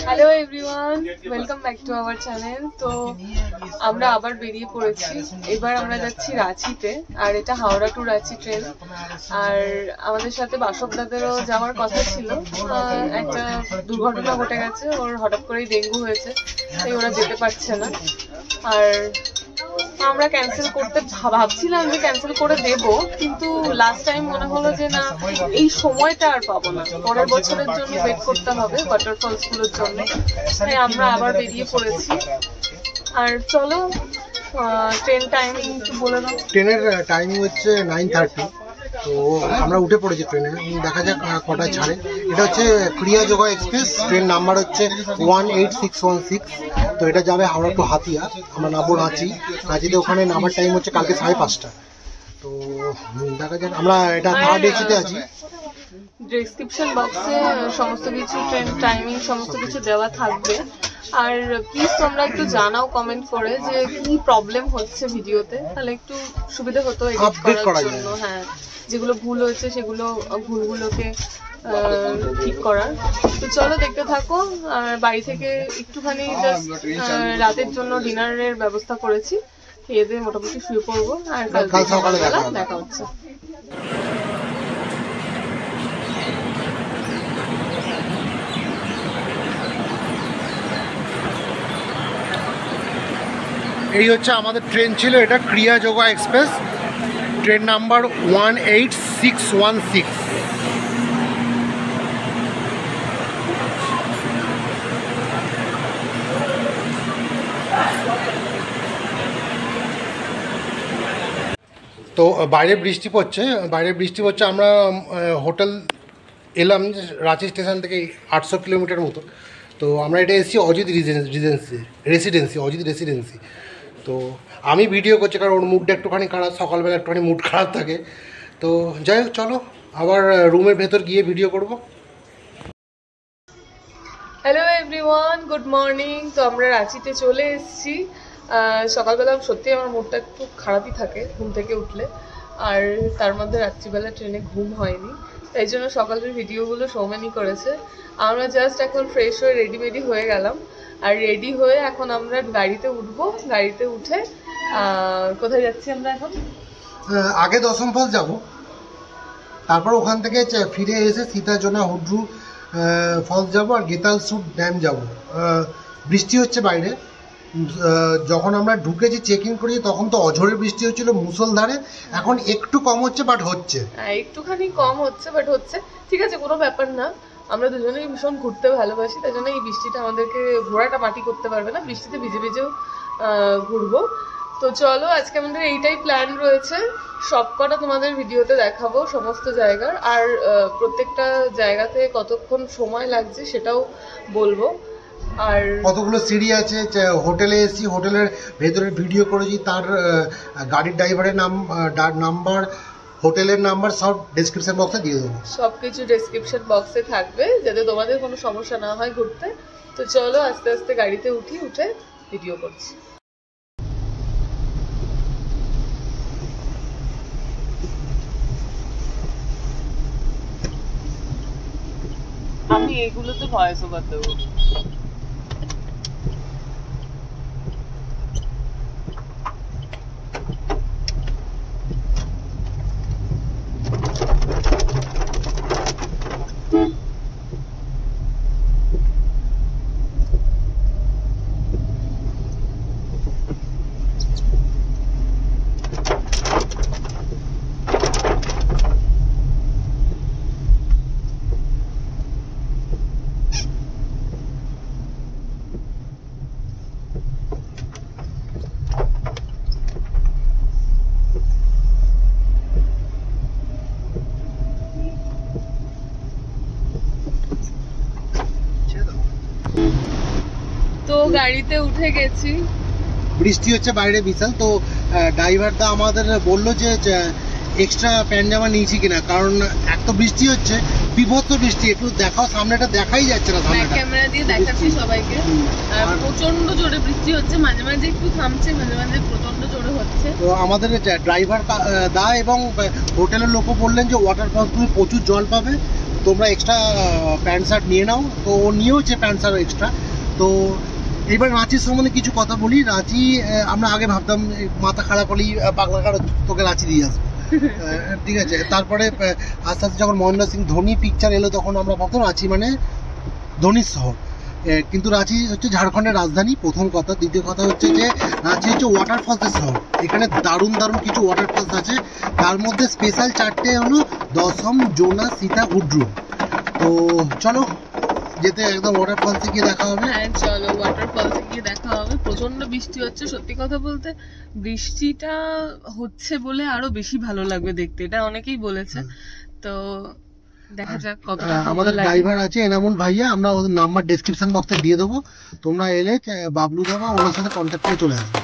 Hello everyone, welcome back to our channel. তো আমরা আবার বেরিয়ে পড়েছি। এবার আমরা যাচ্ছি রাঁচিতে, আর এটা হাওড়া টু রাঁচি ট্রেন। আর আমাদের সাথে বাসবদাদেরও যাওয়ার কথা ছিল। একটা দুর্ঘটনা ঘটে গেছে, ওর হঠাৎ করেই ডেঙ্গু হয়েছে, তাই ওরা যেতে পারছে না। আর আমরা ক্যান্সেল করতে ভাবছিলাম যে ক্যান্সেল করে দেব, কিন্তু লাস্ট টাইম মনে হলো যে না, এই সময়টা আর পাবো না, পরের বছরের জন্য ওয়েট করতে হবে ওয়াটারফলস গুলোর জন্য। তাই আমরা আবার বেরিয়ে পড়েছি। আর চলো, ট্রেন টাইমিং একটু বলে দাও। ট্রেনের টাইমিং হচ্ছে 9:30। তো আমরা উঠে পড়েছি ট্রেনে, দেখা যাক কটায় ছাড়ে। এটা হচ্ছে ক্রিয়া যোগা এক্সপ্রেস, ট্রেন নাম্বার হচ্ছে 18616। তো এটা যাবে হাওড়া টু হাতিয়া। আমরা নামবো রাঁচি। রাঁচিতে ওখানে নামার টাইম হচ্ছে কালকে 5:30। তো দেখা যাক, আমরা এটা থার্ড এসিতে আছি। ডেসক্রিপশন বক্সে সমস্ত কিছু, ট্রেন টাইমিং সমস্ত কিছু দেওয়া থাকবে। আর প্লিজ তোমরা একটু জানাও কমেন্ট করে যে কি প্রবলেম হচ্ছে ভিডিওতে, তাহলে একটু সুবিধা হতো এডিট করার জন্য। হ্যাঁ, যেগুলো ভুল হয়েছে সেগুলো ভুলগুলোকে ঠিক করার। তো চলো দেখতে থাকো। আর বাড়ি থেকে একটুখানি জাস্ট রাতের জন্য ডিনারের ব্যবস্থা করেছি, খেয়ে দিয়ে মোটামুটি শুয়ে পড়বো। আর কাল সকালবেলা দেখা হচ্ছে। এই হচ্ছে আমাদের ট্রেন ছিল, এটা ক্রিয়া যোগা এক্সপ্রেস, ট্রেন নাম্বার 18616। তো বাইরে বৃষ্টি পড়ছে, আমরা হোটেল এলাম রাঁচি স্টেশন থেকে 800 কিলোমিটার মতো। তো আমরা এটা এসেছি অজিত রেসিডেন্সি। তো আমি ভিডিও করছি কারণ ওর মুডটা একটুখানি খারাপ, সকালবেলা একটুখানি মুড খারাপ থাকে। তো যাই হোক, চলো আবার রুমের ভেতর গিয়ে ভিডিও করব। Hello everyone, good morning. তো আমরা রাঁচিতে চলে এসেছি। সকালবেলা সত্যি আমার মুডটা একটু খারাপই থাকে ঘুম থেকে উঠলে, আর তার মধ্যে রাত্রিবেলা ট্রেনে ঘুম হয়নি, তাই জন্য সকালের ভিডিওগুলো সৌমেনি করেছে। আমরা জাস্ট এখন ফ্রেশ হয়ে রেডি হয়ে গেলাম। আর রেডি হয়ে এখন আমরা গাড়িতে উঠবো। গাড়িতে উঠে কোথায় যাচ্ছি আমরা এখন? আগে দশম ফলস যাব, তারপর ওখান থেকে ফিরে এসে সীতাজোনা হুড্রু ফলস যাব, আর গেতালসুট ড্যাম যাব। বৃষ্টি হচ্ছে বাইরে। যখন আমরা ঢুকেছি চেক ইন করেছি তখন তো অঝোরের বৃষ্টি হচ্ছিল মুষলধারে। এখন একটু কম হচ্ছে, বাট হচ্ছে, একটুখানি কম হচ্ছে, বাট হচ্ছে। ঠিক আছে, কোনো ব্যাপার না। আমরা দুজনেই ভীষণ ঘুরতে ভালোবাসি, তাই জন্য এই বৃষ্টিটা আমাদেরকে ঘোরাটা মাটি করতে পারবে না, বৃষ্টিতে ভিজে ভিজেও ঘুরবো। তো চলো, আজকে আমাদের এইটাই প্ল্যান রয়েছে। সবকটা তোমাদের ভিডিওতে দেখাবো সমস্ত জায়গার, আর প্রত্যেকটা জায়গাতে কতক্ষণ সময় লাগছে সেটাও বলবো। আর কতগুলো সিঁড়ি আছে, হোটেলে এসেছি, হোটেলের ভেতরের ভিডিও করেছি, তার গাড়ির ড্রাইভারের নাম্বার, হোটেলের নাম্বার সব ডেসক্রিপশন বক্সে দিয়ে দেবো। সবকিছু ডেসক্রিপশন বক্সে থাকবে, যাতে তোমাদের কোনো সমস্যা না হয় ঘুরতে। তো চলো আস্তে আস্তে গাড়িতে উঠে ভিডিও করছি। আমি এইগুলোতে ভয়েস ওভার দেবো। তো গাড়িতে উঠে গেছি, বৃষ্টি হচ্ছে বাইরে বিশাল। তো ড্রাইভারটা আমাদের বললো যে এক্সট্রা প্যান্ট জামা নিয়েছি কিনা, কারণ এক তো বৃষ্টি হচ্ছে, বিভৎস বৃষ্টি। একটু দেখাও, সামনেটা দেখাই যাচ্ছে না, সামনেটা ক্যামেরা দিয়ে দেখাচ্ছি সবাইকে। আর প্রচন্ড জোরে বৃষ্টি হচ্ছে, মাঝে মাঝে একটু থামছে, মাঝে মাঝে প্রচন্ড জোরে হচ্ছে। তো আমাদের ড্রাইভার দা এবং হোটেলের লোকও বললেন যে ওয়াটারফলস তুমি প্রচুর জল পাবে, তোমরা এক্সট্রা প্যান্ট শার্ট নিয়ে নাও। তো ও নিয়েওছে প্যান্ট শার্ট এক্সট্রা। তো এবার রাঁচির সম্বন্ধে কিছু কথা বলি। রাঁচি আমরা আগে ভাবতাম মাথা খারাপ হলেই পাগলা কারো তোকে রাঁচি দিয়ে আসবো, ঠিক আছে। তারপরে আস্তে আস্তে যখন মহেন্দ্র সিং ধোনি পিকচার এলো তখন আমরা ভাবতাম রাঁচি মানে ধোনির শহর, কিন্তু রাঁচি হচ্ছে ঝাড়খণ্ডের রাজধানী, প্রথম কথা। দ্বিতীয় কথা হচ্ছে যে রাঁচি হচ্ছে ওয়াটারফলসের শহর। এখানে দারুণ দারুণ কিছু ওয়াটারফলস আছে, তার মধ্যে স্পেশাল 4টে হলো দশম, জোনা, সীতা, হুড্রু। তো চলো যেতে একদম ওয়াটারফলসে গিয়ে দেখা হবে। হ্যাঁ চলো ওয়াটারফলসে গিয়ে দেখা হবে। প্রচন্ড বৃষ্টি হচ্ছে, সত্যি কথা বলতে বৃষ্টিটা হচ্ছে বলে আরো বেশি ভালো লাগবে দেখতে, এটা অনেকেই বলেছে। তো দেখা যাক কতটা। আমাদের ড্রাইভার আছে এনামুল ভাইয়া, আমরা ওদের নাম্বার ডেসক্রিপশন বক্সে দিয়ে দেবো। তোমরা এলে বাবলু দাবা ওনার সাথে কন্ট্যাক্ট করে চলে আসবে।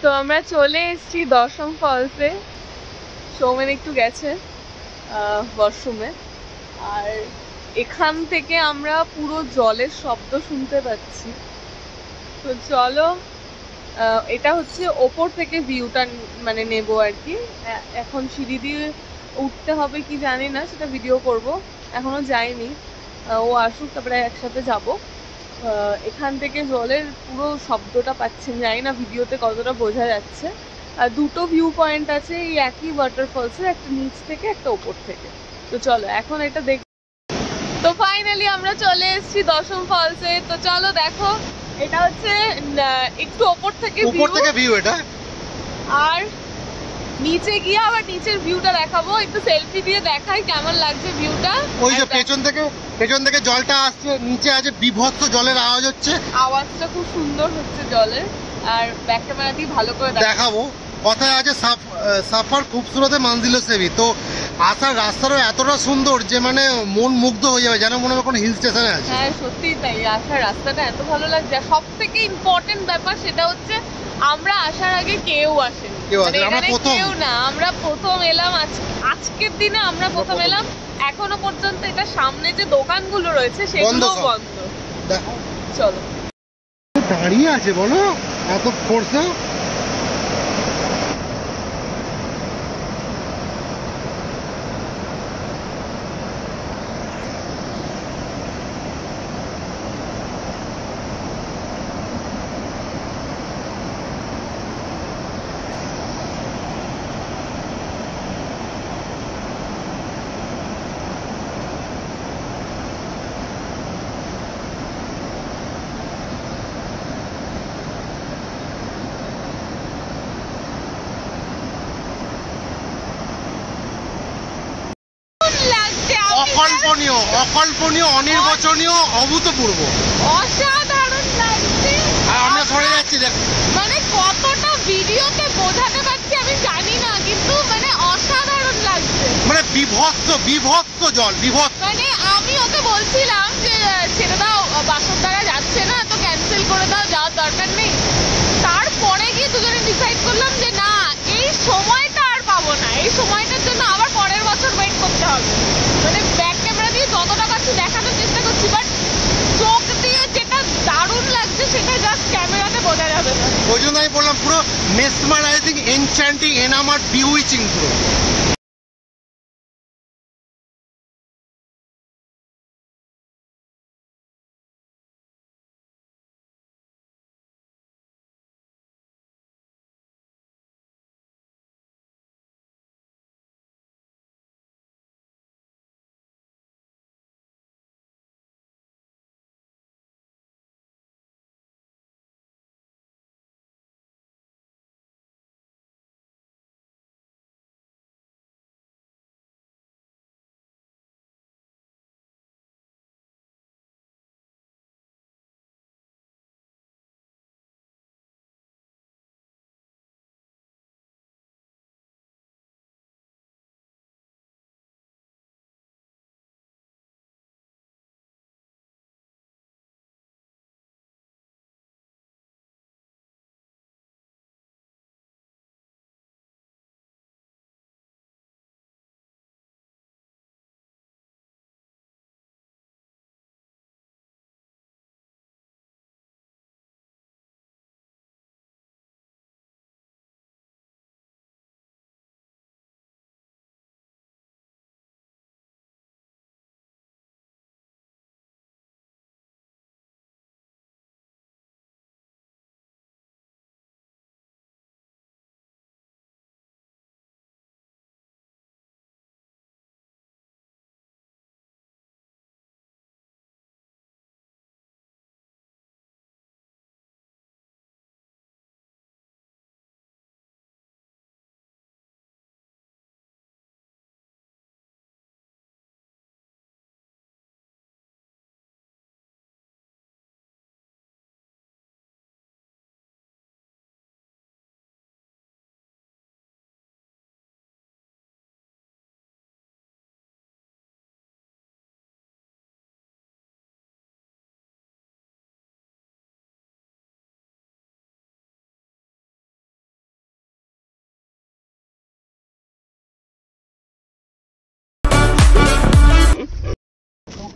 তো আমরা চলে এসেছি দশম ফলসে। সৌমেন একটু গেছে ওয়াশরুমে, আর এখান থেকে আমরা পুরো জলের শব্দ শুনতে পাচ্ছি। তো চলো, এটা হচ্ছে ওপর থেকে ভিউটা মানে নেব আর কি। এখন সিঁড়ি দিয়ে উঠতে হবে কি জানি না, সেটা ভিডিও করব, এখনো যাইনি। ও আসুক তারপরে একসাথে যাব। এখান থেকে জলের পুরো শব্দটা পাচ্ছি, জানি না ভিডিওতে কতটা বোঝা যাচ্ছে। দুটো ভিউ পয়েন্ট আছে এই একই ওয়াটারফলসের, একটা নিচ থেকে একটা ওপর থেকে। তো চলো এখন এটা দেখ। তো ফাইনালি আমরা চলে এসেছি দশম ফলসে। তো চলো দেখো, এটা হচ্ছে একটু ওপর থেকে ভিউ এটা, আর নিচে গিয়ে আবার নিচের ভিউটা দেখাবো। একটু সেলফি দিয়ে দেখাই কেমন লাগছে ভিউটা। ওই যে পেছন থেকে জলটা আসছে, নিচে আছে বিভৎস জলের আওয়াজ হচ্ছে, আওয়াজটা খুব সুন্দর হচ্ছে জলের। আর ব্যাক ক্যামেরা দিয়ে ভালো করে দেখাবো। কথায় আছে সাফার খুবসুরতে মঞ্জিল সে ভি। তো আসার রাস্তারও এতটা সুন্দর যে মানে মন মুগ্ধ হয়ে যাবে, যেন মনে হয় কোনো হিল স্টেশনে আছে। হ্যাঁ সত্যি তাই, আসার রাস্তাটা এত ভালো লাগছে। সব থেকে ইম্পর্টেন্ট ব্যাপার সেটা হচ্ছে আমরা আসার আগে কেউ আসেনি, কেউ না, আমরা প্রথম এলাম। আজকের দিনে আমরা প্রথম এলাম। এখনো পর্যন্ত এটা সামনে যে দোকানগুলো রয়েছে সেগুলো বন্ধ। দেখো চলো, দাঁড়িয়ে আছে বলো এত ফোর্সে। অকল্পনীয়, অকল্পনীয়, অনির্বচনীয়, অভূতপূর্ব, অসাধারণ লাগছে। আর আমরা সরে যাচ্ছি দেখ, মানে কতটা ভিডিওতে বোঝাতে পারছি আমি জানি না, কিন্তু মানে অসাধারণ লাগছে, মানে বিভৎস বিভৎস জল, বিভৎস। মানে আমি ওকে বলছিলাম যে ছেড়ে দাও, বাসন দ্বারা যাচ্ছে না তো ক্যান্সেল করে দাও, যাওয়ার দরকার নেই। তারপরে গিয়ে দুজনে ডিসাইড করলাম যে না, এই সময়টা আর পাবো না, এই সময়টার জন্য আবার পরের বছর ওয়েট করতে হবে। মানে ব্যাক ক্যামেরা দিয়ে যতটা পারছি দেখানোর চেষ্টা করছি, বাট চোখ দিয়ে যেটা দারুণ লাগছে সেটা জাস্ট ক্যামেরাতে বোঝা যাবে না। ওই জন্য আমি বললাম পুরো মেসমারাইজিং, এনচ্যান্টিং, এনামার, বিউইচিং পুরো।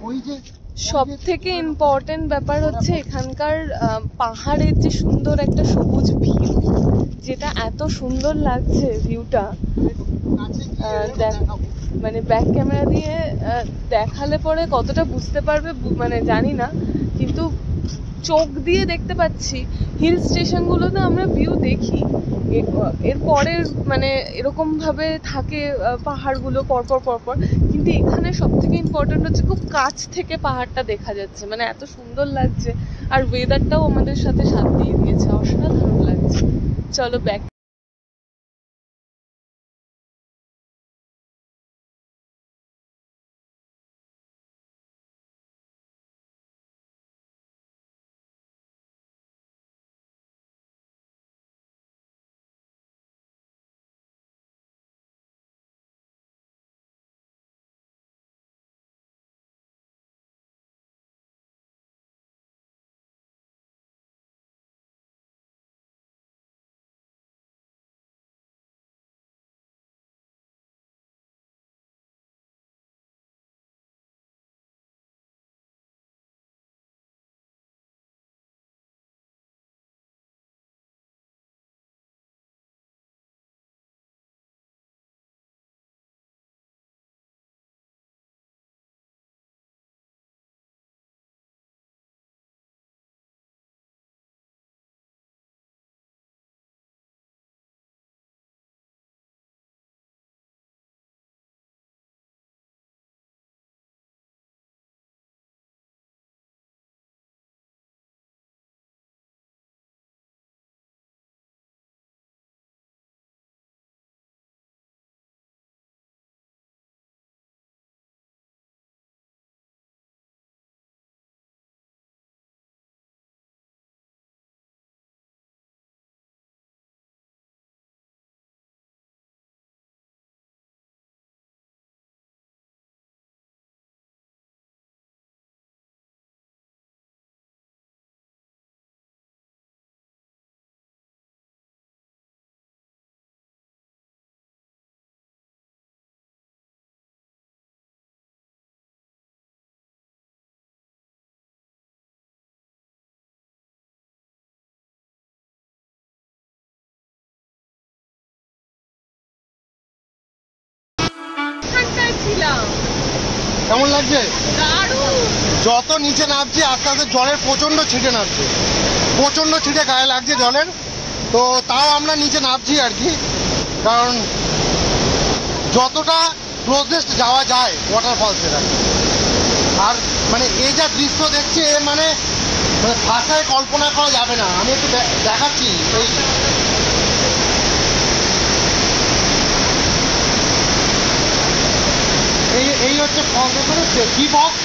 ওই যে সব থেকে ইম্পর্টেন্ট ব্যাপার হচ্ছে এখানকার পাহাড়ের যে সুন্দর একটা সবুজ ভিউ, যেটা এত সুন্দর লাগছে ভিউটা। মানে ব্যাক ক্যামেরা দিয়ে দেখালে পরে কতটা বুঝতে পারবে মানে জানি না, কিন্তু চোখ দিয়ে দেখতে পাচ্ছি। হিল স্টেশনগুলোতে আমরা ভিউ দেখি, এর পরের মানে এরকম ভাবে থাকে পাহাড়গুলো পরপর পরপর, কিন্তু এখানে সব থেকে ইম্পর্টেন্ট হচ্ছে খুব কাছ থেকে পাহাড়টা দেখা যাচ্ছে, মানে এত সুন্দর লাগছে। আর ওয়েদারটাও আমাদের সাথে সাথ দিয়ে দিয়েছে, অসাধারণ লাগছে। চলো ব্যাক এলাম। কেমন লাগছে? দারুণ। যত নিচে নামছি আস্তে আস্তে জলের প্রচন্ড ছিটে নামছে, প্রচন্ড ছিটে গায়ে লাগছে জলের। তো তাও আমরা নিচে নামছি আর কি, কারণ যতটা ক্লোজেস্ট যাওয়া যায় ওয়াটারফলসের আর কি। আর মানে এই যা দৃশ্য দেখছি মানে ভাষায় কল্পনা করা যাবে না। আমি একটু দেখাচ্ছি। এই হচ্ছে ফল, দেখতে পাচ্ছে কি বক্স,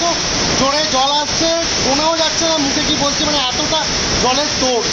জোরে জল আসছে, শোনাও যাচ্ছে না মুখে কি বলছে, মানে এতটা জলের তোড়।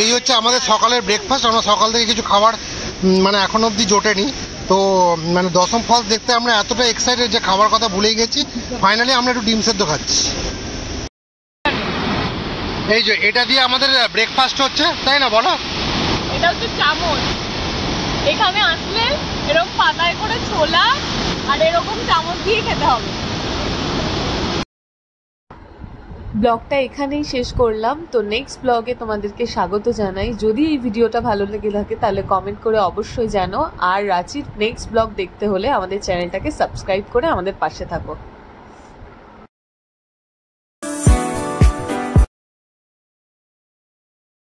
এই হচ্ছে আমাদের সকালের ব্রেকফাস্ট। আমরা সকাল থেকে কিছু খাবার মানে এখন অবধি জোটেনি। তো মানে দশম ফলস দেখতে আমরা এতটা এক্সাইটেড যে খাবার কথা ভুলেই গেছি। ফাইনালি আমরা একটু ডিম সেদ্ধ খাচ্ছি। এই যে এটা দিয়ে আমাদের ব্রেকফাস্ট হচ্ছে, তাই না বলো? এটা হচ্ছে চামচ। এখানে আসলে এরকম পাতায় করে ছোলা আর এরকম চামচ দিয়ে খেতে হবে। ব্লগটা এখানেই শেষ করলাম। তো নেক্সট ব্লগে তোমাদেরকে স্বাগত জানাই। যদি এই ভিডিওটা ভালো লেগে থাকে তাহলে কমেন্ট করে অবশ্যই জানো। আর রাঁচির নেক্সট ব্লগ দেখতে হলে আমাদের চ্যানেলটাকে সাবস্ক্রাইব করে আমাদের পাশে থাকো।